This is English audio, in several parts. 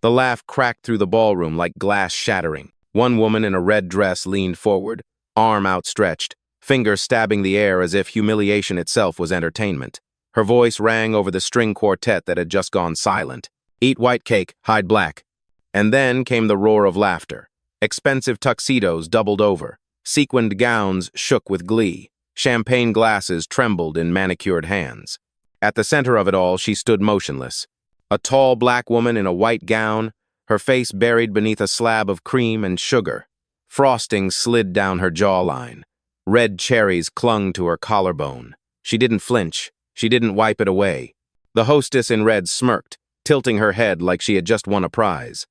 The laugh cracked through the ballroom like glass shattering. One woman in a red dress leaned forward, arm outstretched, finger stabbing the air as if humiliation itself was entertainment. Her voice rang over the string quartet that had just gone silent. Eat white cake, hide black. And then came the roar of laughter. Expensive tuxedos doubled over. Sequined gowns shook with glee. Champagne glasses trembled in manicured hands. At the center of it all, she stood motionless. A tall black woman in a white gown, her face buried beneath a slab of cream and sugar. Frosting slid down her jawline. Red cherries clung to her collarbone. She didn't flinch. She didn't wipe it away. The hostess in red smirked, tilting her head like she had just won a prize.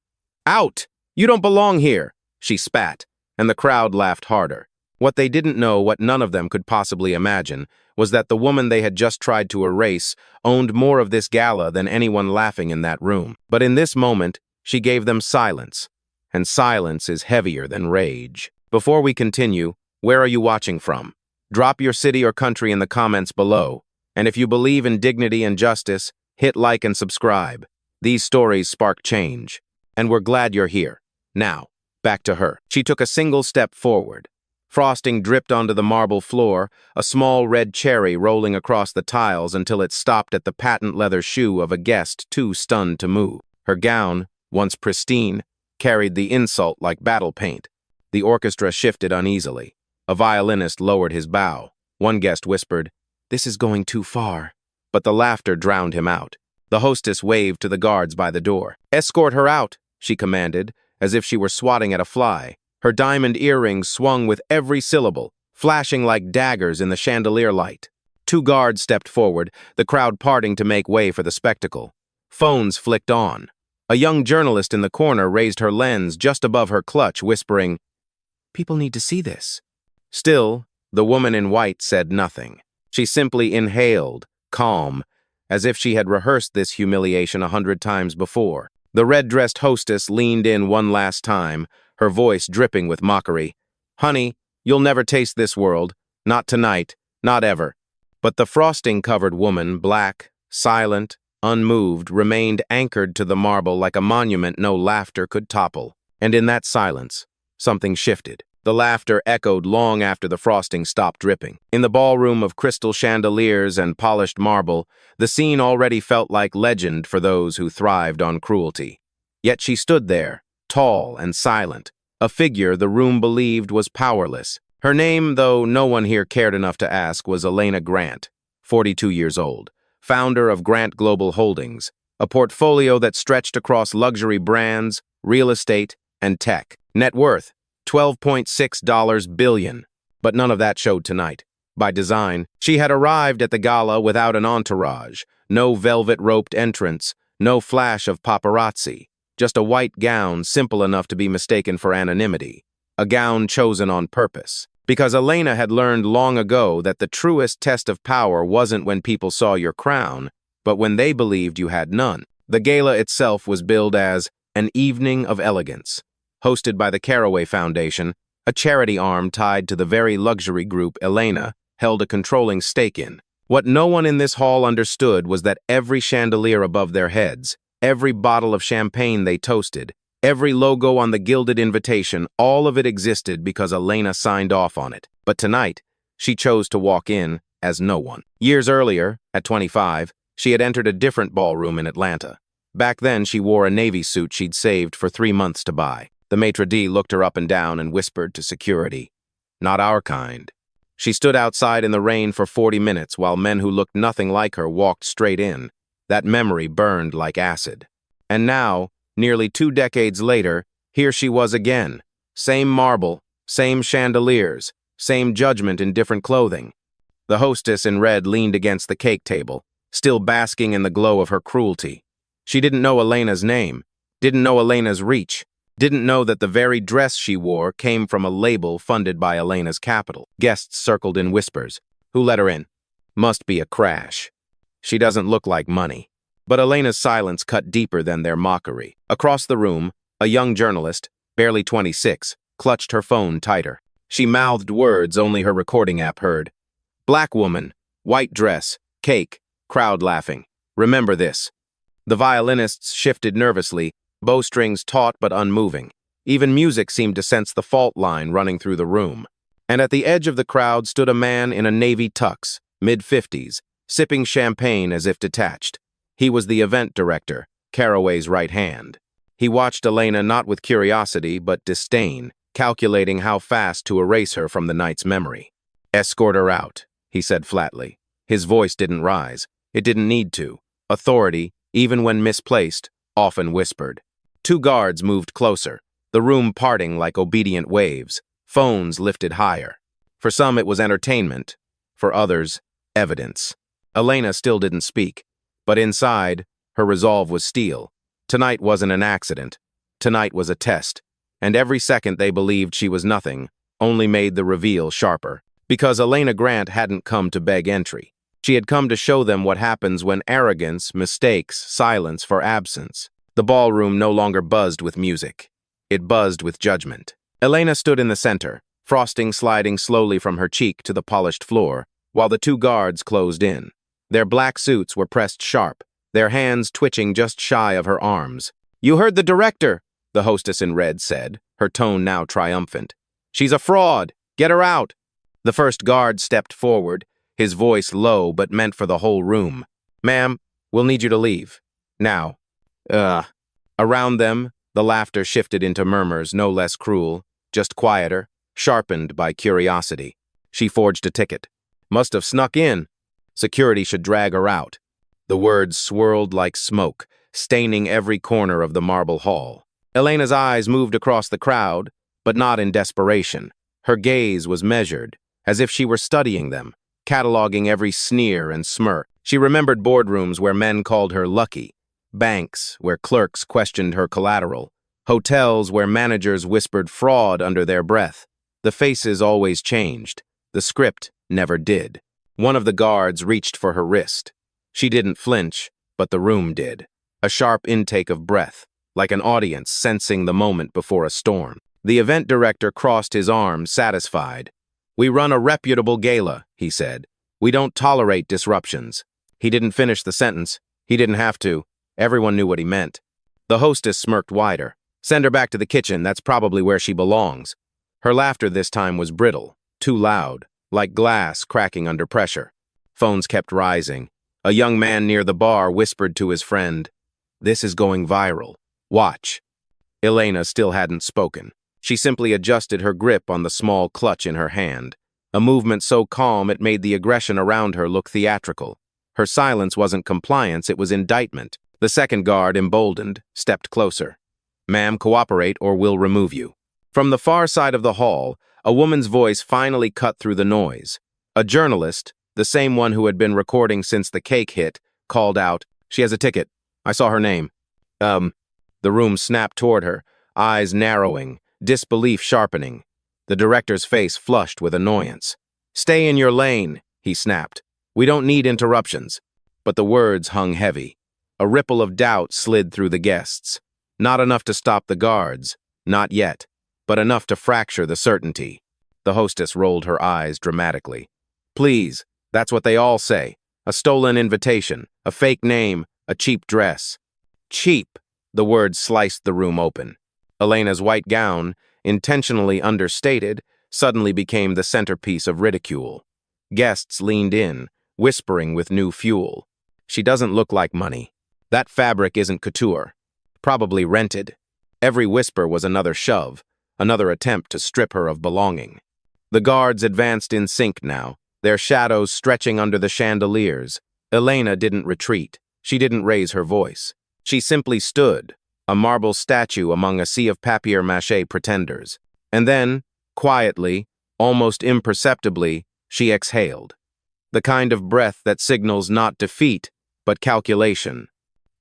"Out! You don't belong here!" she spat, and the crowd laughed harder. What they didn't know, what none of them could possibly imagine, was that the woman they had just tried to erase owned more of this gala than anyone laughing in that room. But in this moment, she gave them silence, and silence is heavier than rage. Before we continue, where are you watching from? Drop your city or country in the comments below, and if you believe in dignity and justice, hit like and subscribe. These stories spark change, and we're glad you're here. Now, back to her. She took a single step forward. Frosting dripped onto the marble floor, a small red cherry rolling across the tiles until it stopped at the patent leather shoe of a guest too stunned to move. Her gown, once pristine, carried the insult like battle paint. The orchestra shifted uneasily. A violinist lowered his bow. One guest whispered, "This is going too far." But the laughter drowned him out. The hostess waved to the guards by the door. "Escort her out," she commanded, as if she were swatting at a fly. Her diamond earrings swung with every syllable, flashing like daggers in the chandelier light. Two guards stepped forward, the crowd parting to make way for the spectacle. Phones flicked on. A young journalist in the corner raised her lens just above her clutch, whispering, "People need to see this." Still, the woman in white said nothing. She simply inhaled, calm, as if she had rehearsed this humiliation 100 times before. The red-dressed hostess leaned in one last time, her voice dripping with mockery. "Honey, you'll never taste this world. Not tonight. Not ever." But the frosting-covered woman, black, silent, unmoved, remained anchored to the marble like a monument no laughter could topple. And in that silence, something shifted. The laughter echoed long after the frosting stopped dripping. In the ballroom of crystal chandeliers and polished marble, the scene already felt like legend for those who thrived on cruelty. Yet she stood there, tall and silent, a figure the room believed was powerless. Her name, though no one here cared enough to ask, was Elena Grant, 42 years old, founder of Grant Global Holdings, a portfolio that stretched across luxury brands, real estate, and tech. Net worth, $12.6 billion. But none of that showed tonight. By design, she had arrived at the gala without an entourage, no velvet-roped entrance, no flash of paparazzi. Just a white gown simple enough to be mistaken for anonymity. A gown chosen on purpose. Because Elena had learned long ago that the truest test of power wasn't when people saw your crown, but when they believed you had none. The gala itself was billed as an evening of elegance. Hosted by the Caraway Foundation, a charity arm tied to the very luxury group Elena held a controlling stake in. What no one in this hall understood was that every chandelier above their heads, every bottle of champagne they toasted, every logo on the gilded invitation, all of it existed because Elena signed off on it. But tonight, she chose to walk in as no one. Years earlier, at 25, she had entered a different ballroom in Atlanta. Back then, she wore a navy suit she'd saved for 3 months to buy. The maitre d' looked her up and down and whispered to security, "Not our kind." She stood outside in the rain for 40 minutes while men who looked nothing like her walked straight in. That memory burned like acid. And now, nearly 2 decades later, here she was again. Same marble, same chandeliers, same judgment in different clothing. The hostess in red leaned against the cake table, still basking in the glow of her cruelty. She didn't know Elena's name, didn't know Elena's reach, didn't know that the very dress she wore came from a label funded by Elena's capital. Guests circled in whispers. Who let her in? Must be a crash. She doesn't look like money. But Elena's silence cut deeper than their mockery. Across the room, a young journalist, barely 26, clutched her phone tighter. She mouthed words only her recording app heard. Black woman, white dress, cake, crowd laughing. Remember this. The violinists shifted nervously, bowstrings taut but unmoving. Even music seemed to sense the fault line running through the room. And at the edge of the crowd stood a man in a navy tux, mid-50s, sipping champagne as if detached. He was the event director, Caraway's right hand. He watched Elena not with curiosity but disdain, calculating how fast to erase her from the night's memory. "Escort her out," he said flatly. His voice didn't rise. It didn't need to. Authority, even when misplaced, often whispered. Two guards moved closer, the room parting like obedient waves, phones lifted higher. For some it was entertainment, for others, evidence. Elena still didn't speak, but inside, her resolve was steel. Tonight wasn't an accident. Tonight was a test, and every second they believed she was nothing only made the reveal sharper. Because Elena Grant hadn't come to beg entry. She had come to show them what happens when arrogance mistakes silence for absence. The ballroom no longer buzzed with music. It buzzed with judgment. Elena stood in the center, frosting sliding slowly from her cheek to the polished floor, while the two guards closed in. Their black suits were pressed sharp, their hands twitching just shy of her arms. "You heard the director," the hostess in red said, her tone now triumphant. "She's a fraud. Get her out." The first guard stepped forward, his voice low but meant for the whole room. "Ma'am, we'll need you to leave. Now." Around them, the laughter shifted into murmurs no less cruel, just quieter, sharpened by curiosity. She forged a ticket. Must have snuck in. Security should drag her out. The words swirled like smoke, staining every corner of the marble hall. Elena's eyes moved across the crowd, but not in desperation. Her gaze was measured, as if she were studying them, cataloging every sneer and smirk. She remembered boardrooms where men called her lucky, banks where clerks questioned her collateral, hotels where managers whispered fraud under their breath. The faces always changed. The script never did. One of the guards reached for her wrist. She didn't flinch, but the room did. A sharp intake of breath, like an audience sensing the moment before a storm. The event director crossed his arms, satisfied. "We run a reputable gala," he said. "We don't tolerate disruptions." He didn't finish the sentence. He didn't have to. Everyone knew what he meant. The hostess smirked wider. "Send her back to the kitchen. That's probably where she belongs." Her laughter this time was brittle, too loud, like glass cracking under pressure. Phones kept rising. A young man near the bar whispered to his friend, "This is going viral. Watch." Elena still hadn't spoken. She simply adjusted her grip on the small clutch in her hand, a movement so calm it made the aggression around her look theatrical. Her silence wasn't compliance, it was indictment. The second guard, emboldened, stepped closer. "Ma'am, cooperate or we'll remove you." From the far side of the hall, a woman's voice finally cut through the noise. A journalist, the same one who had been recording since the cake hit, called out, "She has a ticket. I saw her name." The room snapped toward her, eyes narrowing, disbelief sharpening. The director's face flushed with annoyance. "Stay in your lane," he snapped. "We don't need interruptions." But the words hung heavy. A ripple of doubt slid through the guests. Not enough to stop the guards, not yet, but enough to fracture the certainty. The hostess rolled her eyes dramatically. "Please, that's what they all say. A stolen invitation, a fake name, a cheap dress." Cheap, the word sliced the room open. Elena's white gown, intentionally understated, suddenly became the centerpiece of ridicule. Guests leaned in, whispering with new fuel. "She doesn't look like money. That fabric isn't couture. Probably rented." Every whisper was another shove, another attempt to strip her of belonging. The guards advanced in sync now, their shadows stretching under the chandeliers. Elena didn't retreat. She didn't raise her voice. She simply stood, a marble statue among a sea of papier-mâché pretenders. And then, quietly, almost imperceptibly, she exhaled. The kind of breath that signals not defeat, but calculation.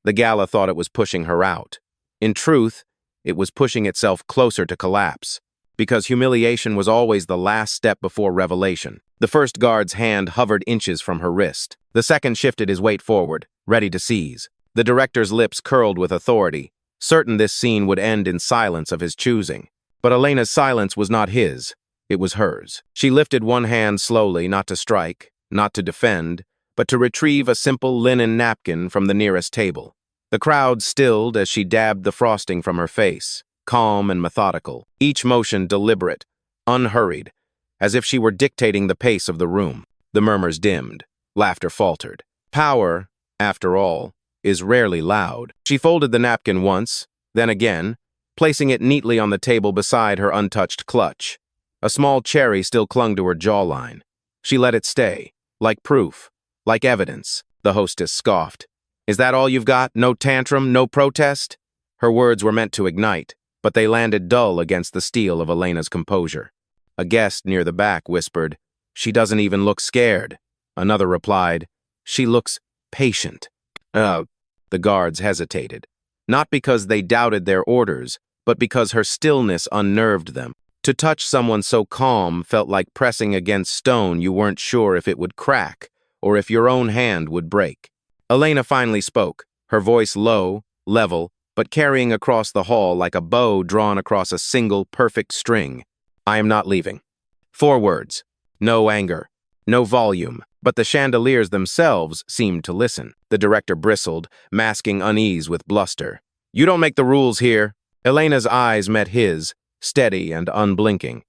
The gala thought it was pushing her out. In truth, it was pushing itself closer to collapse, because humiliation was always the last step before revelation. The first guard's hand hovered inches from her wrist. The second shifted his weight forward, ready to seize. The director's lips curled with authority, certain this scene would end in silence of his choosing. But Elena's silence was not his, it was hers. She lifted one hand slowly, not to strike, not to defend, but to retrieve a simple linen napkin from the nearest table. The crowd stilled as she dabbed the frosting from her face, calm and methodical, each motion deliberate, unhurried, as if she were dictating the pace of the room. The murmurs dimmed, laughter faltered. Power, after all, is rarely loud. She folded the napkin once, then again, placing it neatly on the table beside her untouched clutch. A small cherry still clung to her jawline. She let it stay, like proof, like evidence. The hostess scoffed. Is that all you've got? No tantrum, no protest? Her words were meant to ignite, but they landed dull against the steel of Elena's composure. A guest near the back whispered, "She doesn't even look scared." Another replied, "She looks patient." The guards hesitated, not because they doubted their orders, but because her stillness unnerved them. To touch someone so calm felt like pressing against stone you weren't sure if it would crack, or if your own hand would break. Elena finally spoke, her voice low, level, but carrying across the hall like a bow drawn across a single, perfect string. "I am not leaving." 4 words. No anger. No volume. But the chandeliers themselves seemed to listen. The director bristled, masking unease with bluster. "You don't make the rules here." Elena's eyes met his, steady and unblinking.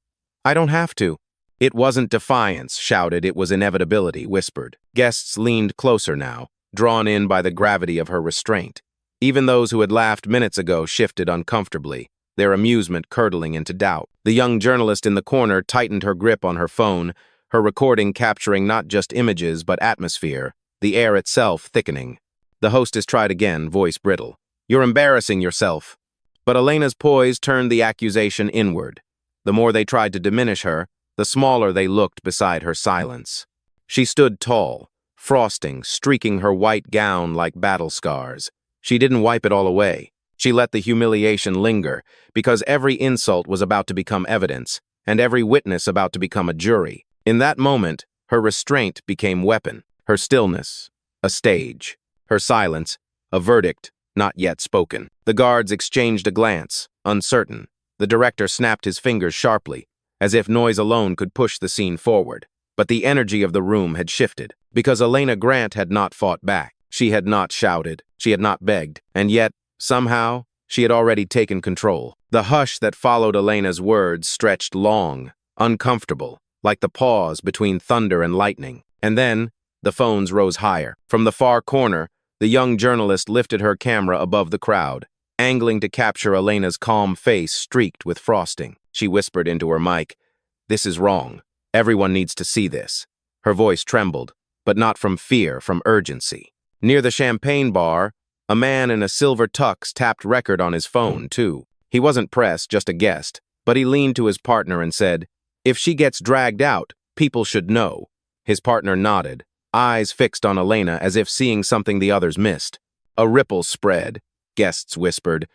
"I don't have to." It wasn't defiance, shouted, it was inevitability, whispered. Guests leaned closer now, drawn in by the gravity of her restraint. Even those who had laughed minutes ago shifted uncomfortably, their amusement curdling into doubt. The young journalist in the corner tightened her grip on her phone, her recording capturing not just images but atmosphere, the air itself thickening. The hostess tried again, voice brittle. "You're embarrassing yourself." But Elena's poise turned the accusation inward. The more they tried to diminish her, the smaller they looked beside her silence. She stood tall, frosting, streaking her white gown like battle scars. She didn't wipe it all away. She let the humiliation linger, because every insult was about to become evidence, and every witness about to become a jury. In that moment, her restraint became weapon, her stillness, a stage, her silence, a verdict not yet spoken. The guards exchanged a glance, uncertain. The director snapped his fingers sharply, as if noise alone could push the scene forward. But the energy of the room had shifted, because Elena Grant had not fought back. She had not shouted, she had not begged, and yet, somehow, she had already taken control. The hush that followed Elena's words stretched long, uncomfortable, like the pause between thunder and lightning. And then, the phones rose higher. From the far corner, the young journalist lifted her camera above the crowd, angling to capture Elena's calm face streaked with frosting. She whispered into her mic, "This is wrong. Everyone needs to see this." Her voice trembled, but not from fear, from urgency. Near the champagne bar, a man in a silver tux tapped record on his phone, too. He wasn't pressed, just a guest, but he leaned to his partner and said, "If she gets dragged out, people should know." His partner nodded, eyes fixed on Elena as if seeing something the others missed. A ripple spread, guests whispered,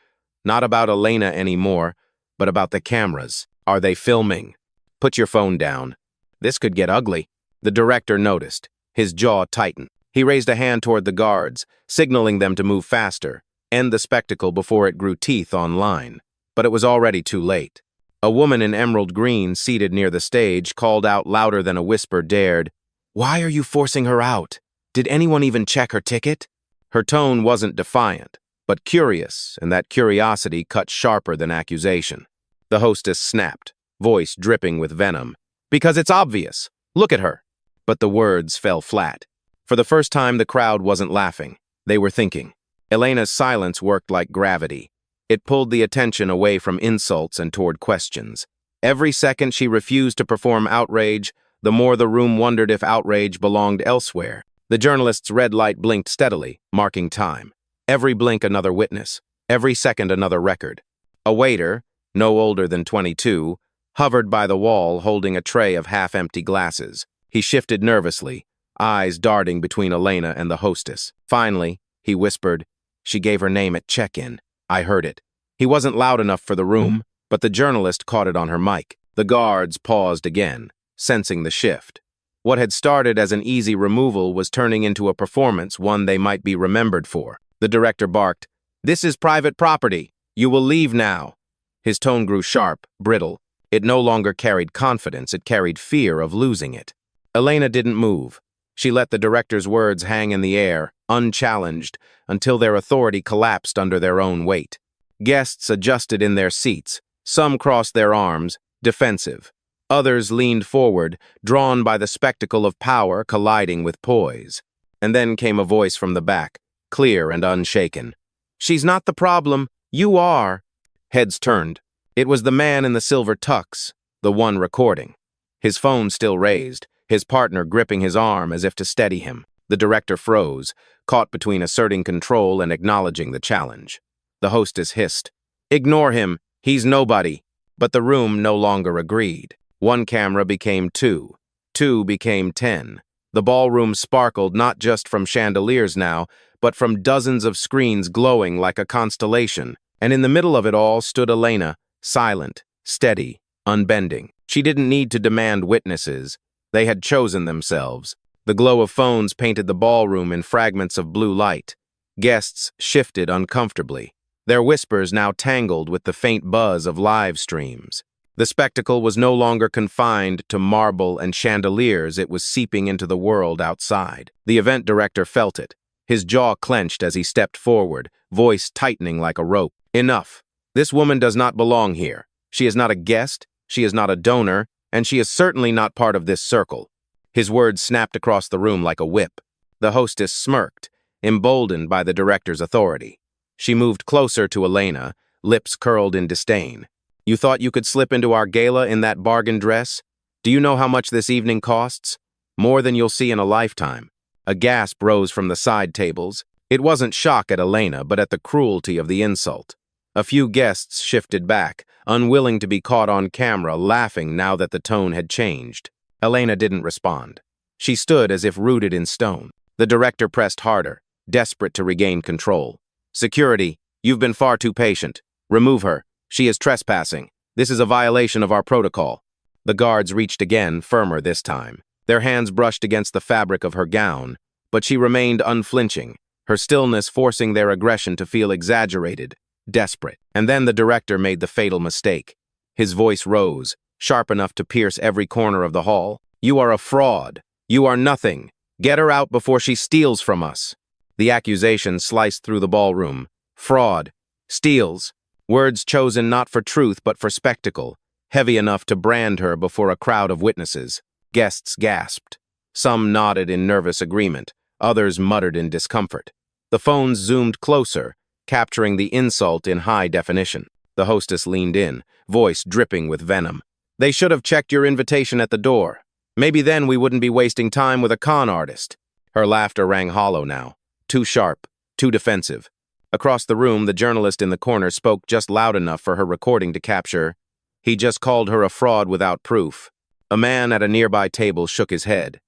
not about Elena anymore, but about the cameras. "Are they filming? Put your phone down. This could get ugly." The director noticed, his jaw tightened. He raised a hand toward the guards, signaling them to move faster, end the spectacle before it grew teeth online. But it was already too late. A woman in emerald green, seated near the stage, called out louder than a whisper dared, "Why are you forcing her out? Did anyone even check her ticket?" Her tone wasn't defiant, but curious, and that curiosity cut sharper than accusation. The hostess snapped, voice dripping with venom. "Because it's obvious. Look at her." But the words fell flat. For the first time, the crowd wasn't laughing. They were thinking. Elena's silence worked like gravity. It pulled the attention away from insults and toward questions. Every second she refused to perform outrage, the more the room wondered if outrage belonged elsewhere. The journalist's red light blinked steadily, marking time. Every blink another witness, every second another record. A waiter, no older than 22, hovered by the wall holding a tray of half-empty glasses. He shifted nervously, eyes darting between Elena and the hostess. Finally, he whispered, "She gave her name at check-in. I heard it." He wasn't loud enough for the room, but the journalist caught it on her mic. The guards paused again, sensing the shift. What had started as an easy removal was turning into a performance, one they might be remembered for. The director barked, "This is private property. You will leave now." His tone grew sharp, brittle. It no longer carried confidence, it carried fear of losing it. Elena didn't move. She let the director's words hang in the air, unchallenged, until their authority collapsed under their own weight. Guests adjusted in their seats. Some crossed their arms, defensive. Others leaned forward, drawn by the spectacle of power colliding with poise. And then came a voice from the back, clear and unshaken. "She's not the problem. You are." Heads turned. It was the man in the silver tux, the one recording. His phone still raised, his partner gripping his arm as if to steady him. The director froze, caught between asserting control and acknowledging the challenge. The hostess hissed, "Ignore him. He's nobody." But the room no longer agreed. One camera became two. Two became 10. The ballroom sparkled not just from chandeliers now, but from dozens of screens glowing like a constellation. And in the middle of it all stood Elena, silent, steady, unbending. She didn't need to demand witnesses. They had chosen themselves. The glow of phones painted the ballroom in fragments of blue light. Guests shifted uncomfortably, their whispers now tangled with the faint buzz of live streams. The spectacle was no longer confined to marble and chandeliers, it was seeping into the world outside. The event director felt it. His jaw clenched as he stepped forward, voice tightening like a rope. "Enough. This woman does not belong here. She is not a guest, she is not a donor, and she is certainly not part of this circle." His words snapped across the room like a whip. The hostess smirked, emboldened by the director's authority. She moved closer to Elena, lips curled in disdain. "You thought you could slip into our gala in that bargain dress? Do you know how much this evening costs? More than you'll see in a lifetime." A gasp rose from the side tables. It wasn't shock at Elena, but at the cruelty of the insult. A few guests shifted back, unwilling to be caught on camera, laughing now that the tone had changed. Elena didn't respond. She stood as if rooted in stone. The director pressed harder, desperate to regain control. "Security, you've been far too patient. Remove her. She is trespassing. This is a violation of our protocol." The guards reached again, firmer this time. Their hands brushed against the fabric of her gown, but she remained unflinching, her stillness forcing their aggression to feel exaggerated, desperate. And then the director made the fatal mistake. His voice rose, sharp enough to pierce every corner of the hall. "You are a fraud. You are nothing. Get her out before she steals from us." The accusation sliced through the ballroom. Fraud. Steals. Words chosen not for truth but for spectacle, heavy enough to brand her before a crowd of witnesses. Guests gasped. Some nodded in nervous agreement, others muttered in discomfort. The phones zoomed closer, capturing the insult in high definition. The hostess leaned in, voice dripping with venom. "They should have checked your invitation at the door. Maybe then we wouldn't be wasting time with a con artist." Her laughter rang hollow now, too sharp, too defensive. Across the room, the journalist in the corner spoke just loud enough for her recording to capture. "He just called her a fraud without proof." A man at a nearby table shook his head.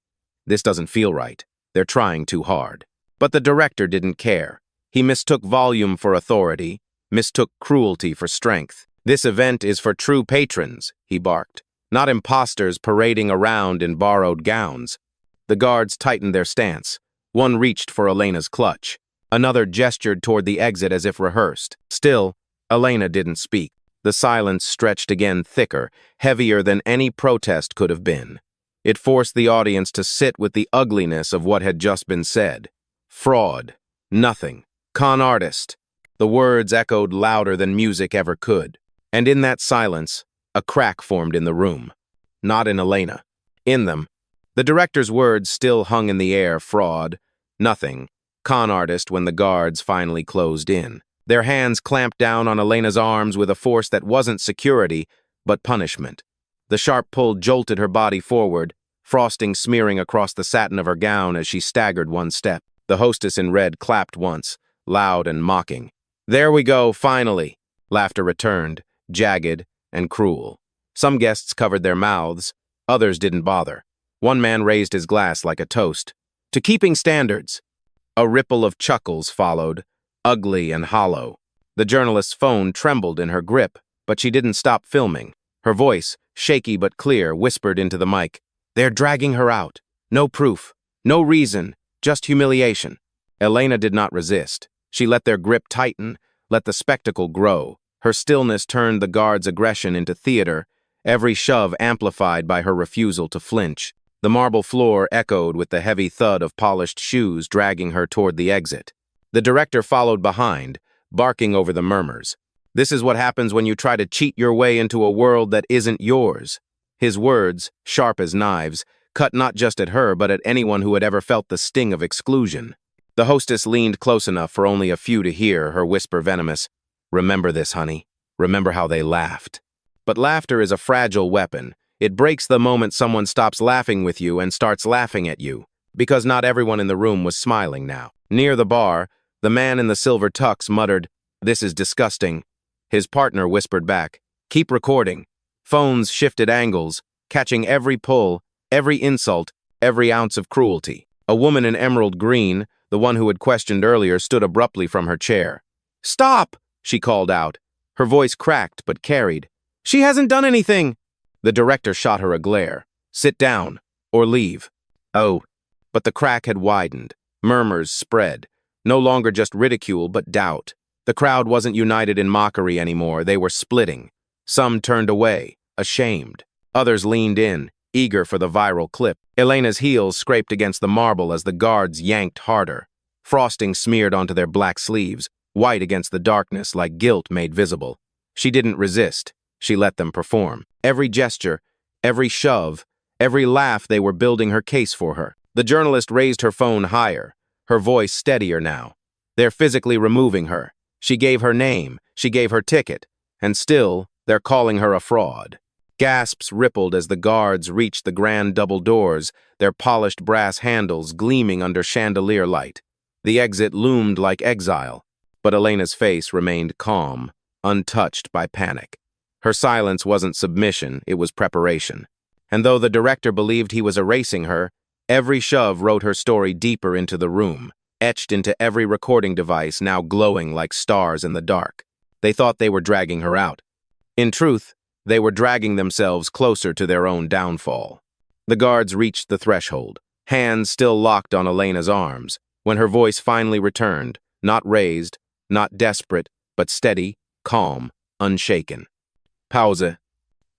"This doesn't feel right. They're trying too hard." But the director didn't care. He mistook volume for authority, mistook cruelty for strength. "This event is for true patrons," he barked, "not imposters parading around in borrowed gowns." The guards tightened their stance. One reached for Elena's clutch. Another gestured toward the exit as if rehearsed. Still, Elena didn't speak. The silence stretched again thicker, heavier than any protest could have been. It forced the audience to sit with the ugliness of what had just been said. Fraud. Nothing. Con artist. The words echoed louder than music ever could. And in that silence, a crack formed in the room. Not in Elena. In them. The director's words still hung in the air. Fraud. Nothing. Con artist when the guards finally closed in. Their hands clamped down on Elena's arms with a force that wasn't security, but punishment. The sharp pull jolted her body forward, frosting smearing across the satin of her gown as she staggered one step. The hostess in red clapped once, loud and mocking. "There we go, finally." Laughter returned, jagged and cruel. Some guests covered their mouths, others didn't bother. One man raised his glass like a toast. "To keeping standards." A ripple of chuckles followed, ugly and hollow. The journalist's phone trembled in her grip, but she didn't stop filming. Her voice, shaky but clear, whispered into the mic. "They're dragging her out. No proof. No reason. Just humiliation." Elena did not resist. She let their grip tighten, let the spectacle grow. Her stillness turned the guards' aggression into theater, every shove amplified by her refusal to flinch. The marble floor echoed with the heavy thud of polished shoes dragging her toward the exit. The director followed behind, barking over the murmurs. This is what happens when you try to cheat your way into a world that isn't yours. His words, sharp as knives, cut not just at her but at anyone who had ever felt the sting of exclusion. The hostess leaned close enough for only a few to hear her whisper venomous, "Remember this, honey. Remember how they laughed." But laughter is a fragile weapon. It breaks the moment someone stops laughing with you and starts laughing at you, because not everyone in the room was smiling now. Near the bar, the man in the silver tux muttered, "This is disgusting." His partner whispered back, "Keep recording." Phones shifted angles, catching every pull, every insult, every ounce of cruelty. A woman in emerald green, the one who had questioned earlier, stood abruptly from her chair. "Stop!" she called out. Her voice cracked but carried. "She hasn't done anything!" The director shot her a glare. "Sit down, or leave." Oh, but the crack had widened. Murmurs spread. No longer just ridicule, but doubt. The crowd wasn't united in mockery anymore. They were splitting. Some turned away, ashamed. Others leaned in, eager for the viral clip. Elena's heels scraped against the marble as the guards yanked harder. Frosting smeared onto their black sleeves, white against the darkness like guilt made visible. She didn't resist. She let them perform. Every gesture, every shove, every laugh, they were building her case for her. The journalist raised her phone higher, her voice steadier now. They're physically removing her. She gave her name, she gave her ticket, and still, they're calling her a fraud. Gasps rippled as the guards reached the grand double doors, their polished brass handles gleaming under chandelier light. The exit loomed like exile, but Elena's face remained calm, untouched by panic. Her silence wasn't submission, it was preparation. And though the director believed he was erasing her, every shove wrote her story deeper into the room, etched into every recording device now glowing like stars in the dark. They thought they were dragging her out. In truth, they were dragging themselves closer to their own downfall. The guards reached the threshold, hands still locked on Elena's arms, when her voice finally returned, not raised, not desperate, but steady, calm, unshaken. Pause.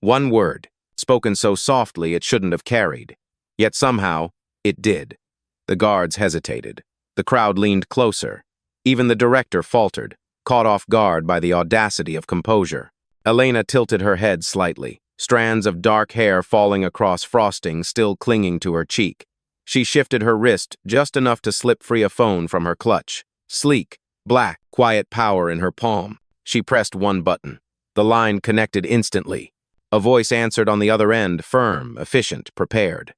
One word, spoken so softly it shouldn't have carried. Yet somehow, it did. The guards hesitated. The crowd leaned closer. Even the director faltered, caught off guard by the audacity of composure. Elena tilted her head slightly, strands of dark hair falling across frosting still clinging to her cheek. She shifted her wrist just enough to slip free a phone from her clutch. Sleek, black, quiet power in her palm. She pressed one button. The line connected instantly. A voice answered on the other end, firm, efficient, prepared.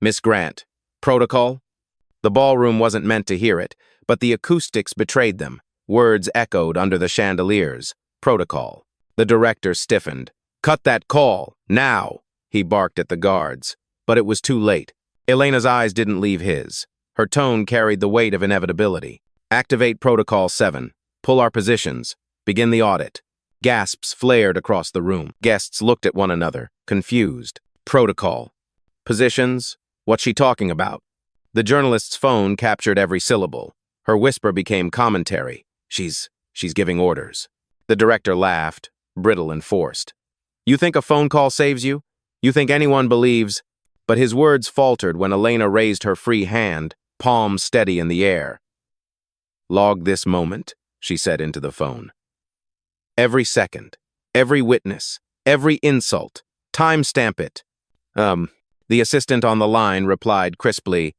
"Miss Grant, protocol?" The ballroom wasn't meant to hear it, but the acoustics betrayed them. Words echoed under the chandeliers. Protocol. The director stiffened. "Cut that call, now!" he barked at the guards. But it was too late. Elena's eyes didn't leave his. Her tone carried the weight of inevitability. "Activate Protocol 7. Pull our positions. Begin the audit." Gasps flared across the room. Guests looked at one another, confused. Protocol. Positions? What's she talking about? The journalist's phone captured every syllable. Her whisper became commentary. She's giving orders. The director laughed, brittle and forced. "You think a phone call saves you? You think anyone believes?" But his words faltered when Elena raised her free hand, palm steady in the air. "Log this moment," she said into the phone. "Every second, every witness, every insult. Timestamp it." The assistant on the line replied crisply,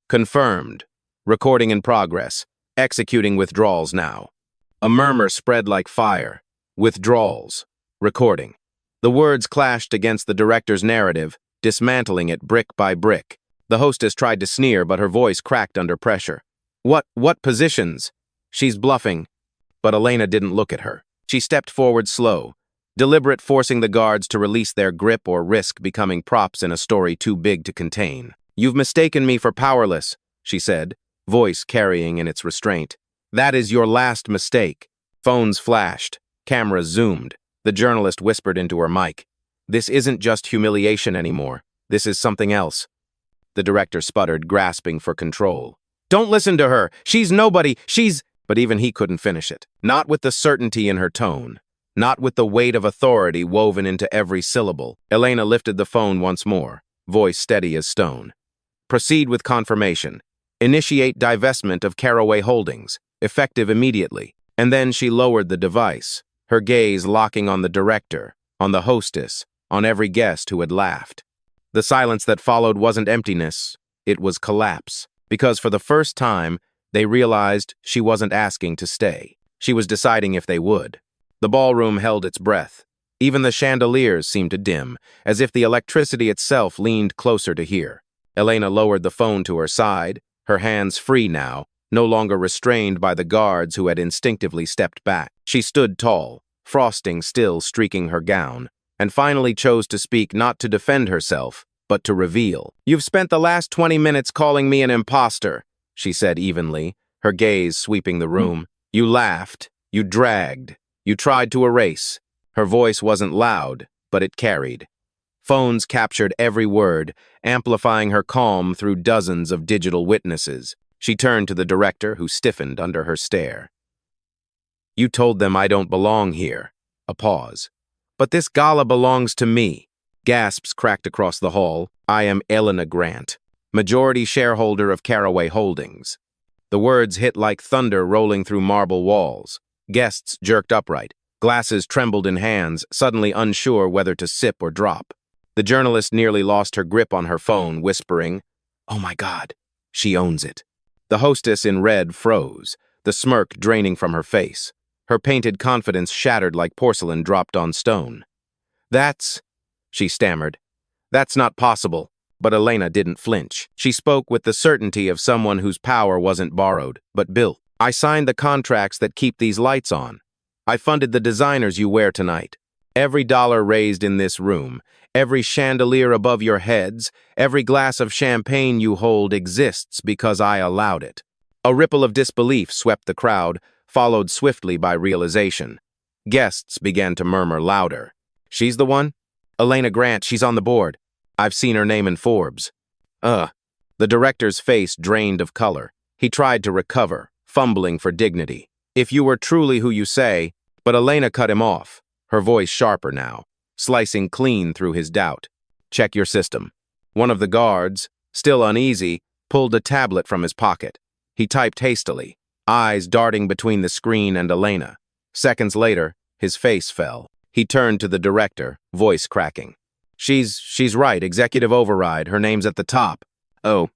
"Confirmed. Recording in progress. Executing withdrawals now." A murmur spread like fire. Withdrawals. Recording. The words clashed against the director's narrative, dismantling it brick by brick. The hostess tried to sneer, but her voice cracked under pressure. What positions?" "She's bluffing." But Elena didn't look at her. She stepped forward slow, deliberate, forcing the guards to release their grip or risk becoming props in a story too big to contain. "You've mistaken me for powerless," she said, voice carrying in its restraint. "That is your last mistake." Phones flashed. Cameras zoomed. The journalist whispered into her mic. "This isn't just humiliation anymore. This is something else." The director sputtered, grasping for control. "Don't listen to her. She's nobody. She's—" But even he couldn't finish it. Not with the certainty in her tone. Not with the weight of authority woven into every syllable. Elena lifted the phone once more, voice steady as stone. Proceed with confirmation. Initiate divestment of Caraway Holdings, effective immediately. And then she lowered the device, her gaze locking on the director, on the hostess, on every guest who had laughed. The silence that followed wasn't emptiness, it was collapse, because for the first time, they realized she wasn't asking to stay. She was deciding if they would. The ballroom held its breath. Even the chandeliers seemed to dim, as if the electricity itself leaned closer to hear. Elena lowered the phone to her side, her hands free now, no longer restrained by the guards who had instinctively stepped back. She stood tall, frosting still streaking her gown, and finally chose to speak not to defend herself, but to reveal. "You've spent the last 20 minutes calling me an imposter," she said evenly, her gaze sweeping the room. "You laughed, you dragged, you tried to erase." Her voice wasn't loud, but it carried. Phones captured every word, amplifying her calm through dozens of digital witnesses. She turned to the director, who stiffened under her stare. "You told them I don't belong here." A pause. "But this gala belongs to me." Gasps cracked across the hall. "I am Elena Grant, majority shareholder of Caraway Holdings." The words hit like thunder rolling through marble walls. Guests jerked upright. Glasses trembled in hands, suddenly unsure whether to sip or drop. The journalist nearly lost her grip on her phone, whispering, "Oh my God, she owns it." The hostess in red froze, the smirk draining from her face. Her painted confidence shattered like porcelain dropped on stone. "That's," she stammered, "that's not possible." But Elena didn't flinch. She spoke with the certainty of someone whose power wasn't borrowed, but built. "I signed the contracts that keep these lights on. I funded the designers you wear tonight. Every dollar raised in this room, every chandelier above your heads, every glass of champagne you hold exists because I allowed it." A ripple of disbelief swept the crowd, followed swiftly by realization. Guests began to murmur louder. "She's the one? Elena Grant, she's on the board. I've seen her name in Forbes." The director's face drained of color. He tried to recover, fumbling for dignity. "If you were truly who you say," but Elena cut him off, her voice sharper now, slicing clean through his doubt. "Check your system." One of the guards, still uneasy, pulled a tablet from his pocket. He typed hastily, eyes darting between the screen and Elena. Seconds later, his face fell. He turned to the director, voice cracking. She's right, executive override, her name's at the top." "Oh."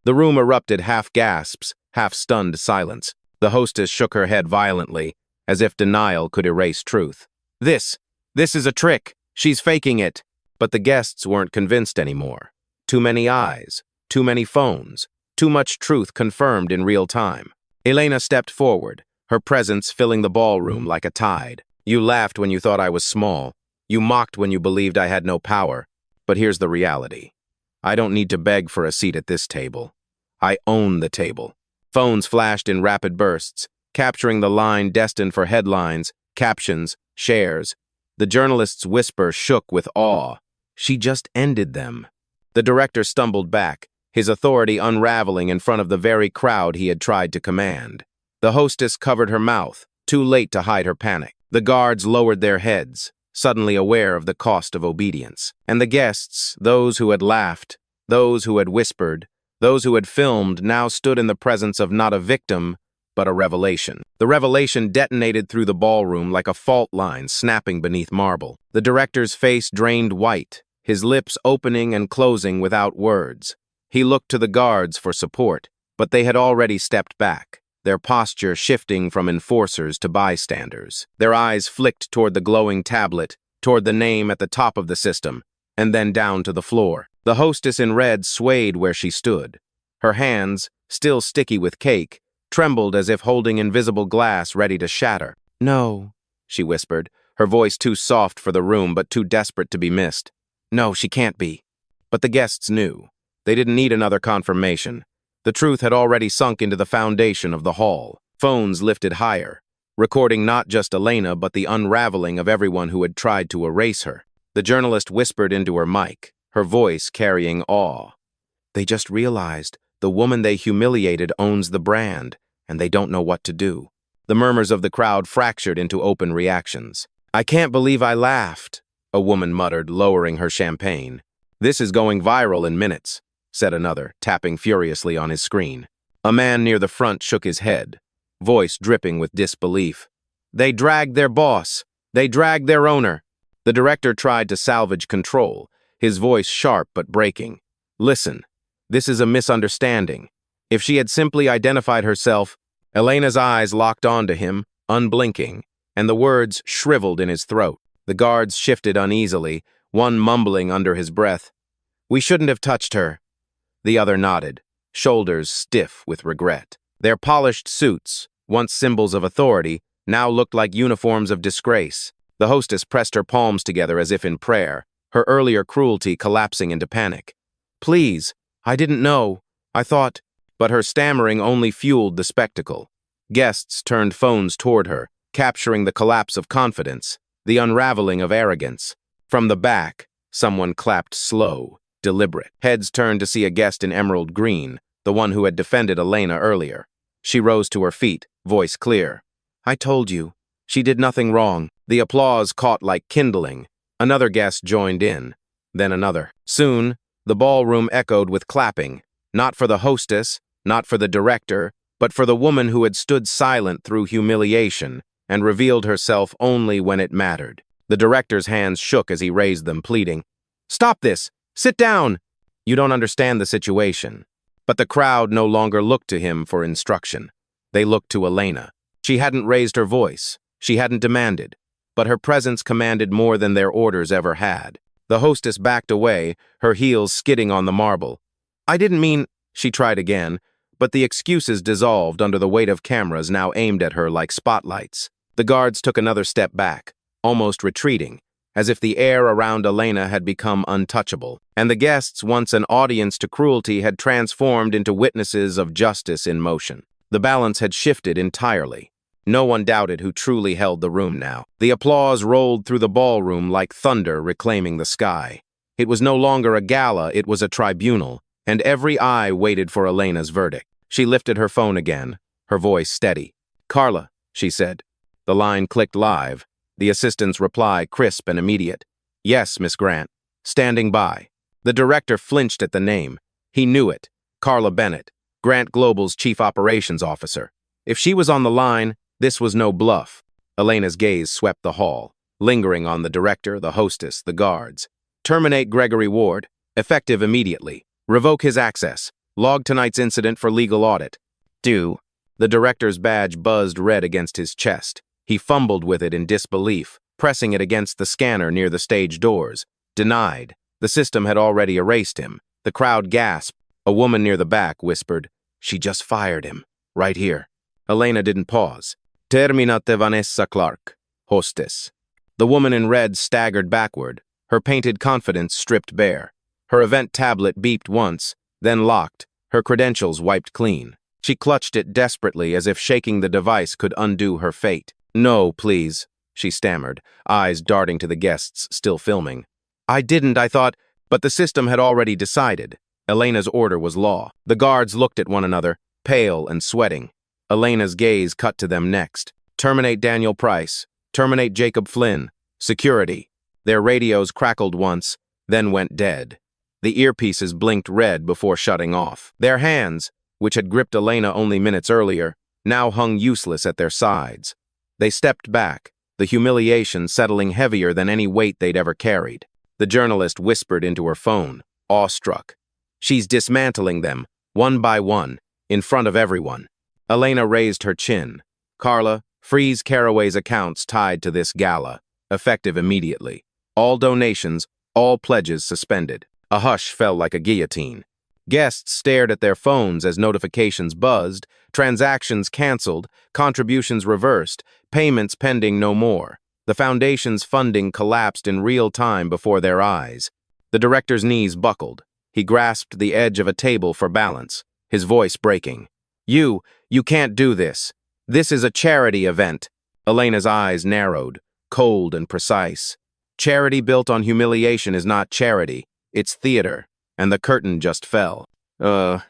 The room erupted half gasps, half stunned silence. The hostess shook her head violently, as if denial could erase truth. This is a trick. She's faking it." But the guests weren't convinced anymore. Too many eyes, too many phones, too much truth confirmed in real time. Elena stepped forward, her presence filling the ballroom like a tide. "You laughed when you thought I was small. You mocked when you believed I had no power. But here's the reality. I don't need to beg for a seat at this table. I own the table." Phones flashed in rapid bursts, capturing the line destined for headlines, captions, shares. The journalist's whisper shook with awe. She just ended them. The director stumbled back, his authority unraveling in front of the very crowd he had tried to command. The hostess covered her mouth, too late to hide her panic. The guards lowered their heads, suddenly aware of the cost of obedience. And the guests, those who had laughed, those who had whispered, those who had filmed, now stood in the presence of not a victim, but a revelation. The revelation detonated through the ballroom like a fault line snapping beneath marble. The director's face drained white, his lips opening and closing without words. He looked to the guards for support, but they had already stepped back, their posture shifting from enforcers to bystanders. Their eyes flicked toward the glowing tablet, toward the name at the top of the system, and then down to the floor. The hostess in red swayed where she stood. Her hands, still sticky with cake, trembled as if holding invisible glass ready to shatter. "No," she whispered, her voice too soft for the room but too desperate to be missed. "No, she can't be." But the guests knew. They didn't need another confirmation. The truth had already sunk into the foundation of the hall. Phones lifted higher, recording not just Elena but the unraveling of everyone who had tried to erase her. The journalist whispered into her mic, her voice carrying awe. "They just realized the woman they humiliated owns the brand, and they don't know what to do." The murmurs of the crowd fractured into open reactions. "I can't believe I laughed," a woman muttered, lowering her champagne. "This is going viral in minutes," said another, tapping furiously on his screen. A man near the front shook his head, voice dripping with disbelief. "They dragged their boss. They dragged their owner." The director tried to salvage control, his voice sharp but breaking. "Listen, this is a misunderstanding. If she had simply identified herself—" Elena's eyes locked onto him, unblinking, and the words shriveled in his throat. The guards shifted uneasily, one mumbling under his breath, "We shouldn't have touched her." The other nodded, shoulders stiff with regret. Their polished suits, once symbols of authority, now looked like uniforms of disgrace. The hostess pressed her palms together as if in prayer, her earlier cruelty collapsing into panic. "Please, I didn't know. I thought—" But her stammering only fueled the spectacle. Guests turned phones toward her, capturing the collapse of confidence, the unraveling of arrogance. From the back, someone clapped slow, deliberate. Heads turned to see a guest in emerald green, the one who had defended Elena earlier. She rose to her feet, voice clear. "I told you. She did nothing wrong." The applause caught like kindling. Another guest joined in, then another. Soon, the ballroom echoed with clapping, not for the hostess, not for the director, but for the woman who had stood silent through humiliation and revealed herself only when it mattered. The director's hands shook as he raised them, pleading, "Stop this! Sit down!" "You don't understand the situation." But the crowd no longer looked to him for instruction. They looked to Elena. She hadn't raised her voice. She hadn't demanded. But her presence commanded more than their orders ever had. The hostess backed away, her heels skidding on the marble. "I didn't mean—" She tried again, but the excuses dissolved under the weight of cameras now aimed at her like spotlights. The guards took another step back, almost retreating, as if the air around Elena had become untouchable, and the guests, once an audience to cruelty, had transformed into witnesses of justice in motion. The balance had shifted entirely. No one doubted who truly held the room now. The applause rolled through the ballroom like thunder reclaiming the sky. It was no longer a gala, it was a tribunal, and every eye waited for Elena's verdict. She lifted her phone again, her voice steady. "Carla," she said. The line clicked live, the assistant's reply crisp and immediate. "Yes, Miss Grant. Standing by." The director flinched at the name. He knew it. Carla Bennett, Grant Global's chief operations officer. If she was on the line, this was no bluff. Elena's gaze swept the hall, lingering on the director, the hostess, the guards. "Terminate Gregory Ward. Effective immediately. Revoke his access. Log tonight's incident for legal audit." "Do." The director's badge buzzed red against his chest. He fumbled with it in disbelief, pressing it against the scanner near the stage doors. Denied. The system had already erased him. The crowd gasped. A woman near the back whispered, "She just fired him. Right here." Elena didn't pause. "Terminate Vanessa Clark, hostess." The woman in red staggered backward, her painted confidence stripped bare. Her event tablet beeped once, then locked, her credentials wiped clean. She clutched it desperately as if shaking the device could undo her fate. "No, please," she stammered, eyes darting to the guests still filming. I thought—" But the system had already decided. Elena's order was law. The guards looked at one another, pale and sweating. Elena's gaze cut to them next. "Terminate Daniel Price. Terminate Jacob Flynn. Security." Their radios crackled once, then went dead. The earpieces blinked red before shutting off. Their hands, which had gripped Elena only minutes earlier, now hung useless at their sides. They stepped back, the humiliation settling heavier than any weight they'd ever carried. The journalist whispered into her phone, awestruck. "She's dismantling them, one by one, in front of everyone." Elena raised her chin. "Carla, freeze Caraway's accounts tied to this gala, effective immediately. All donations, all pledges suspended." A hush fell like a guillotine. Guests stared at their phones as notifications buzzed, transactions canceled, contributions reversed, payments pending no more. The foundation's funding collapsed in real time before their eyes. The director's knees buckled. He grasped the edge of a table for balance, his voice breaking. You can't do this. This is a charity event." Elena's eyes narrowed, cold and precise. "Charity built on humiliation is not charity. It's theater." And the curtain just fell. The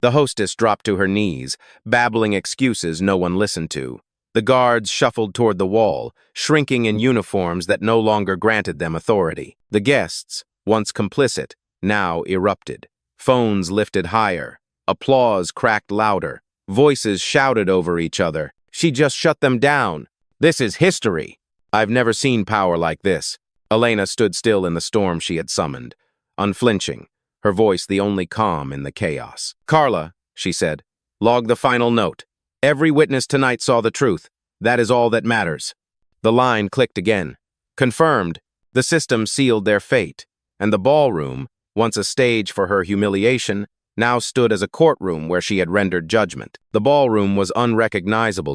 hostess dropped to her knees, babbling excuses no one listened to. The guards shuffled toward the wall, shrinking in uniforms that no longer granted them authority. The guests, once complicit, now erupted. Phones lifted higher. Applause cracked louder. Voices shouted over each other. She just shut them down. This is history. I've never seen power like this. Elena stood still in the storm she had summoned, unflinching, her voice the only calm in the chaos. Carla, she said, log the final note. Every witness tonight saw the truth. That is all that matters. The line clicked again. Confirmed. The system sealed their fate, and the ballroom, once a stage for her humiliation, now stood as a courtroom where she had rendered judgment. The ballroom was unrecognizable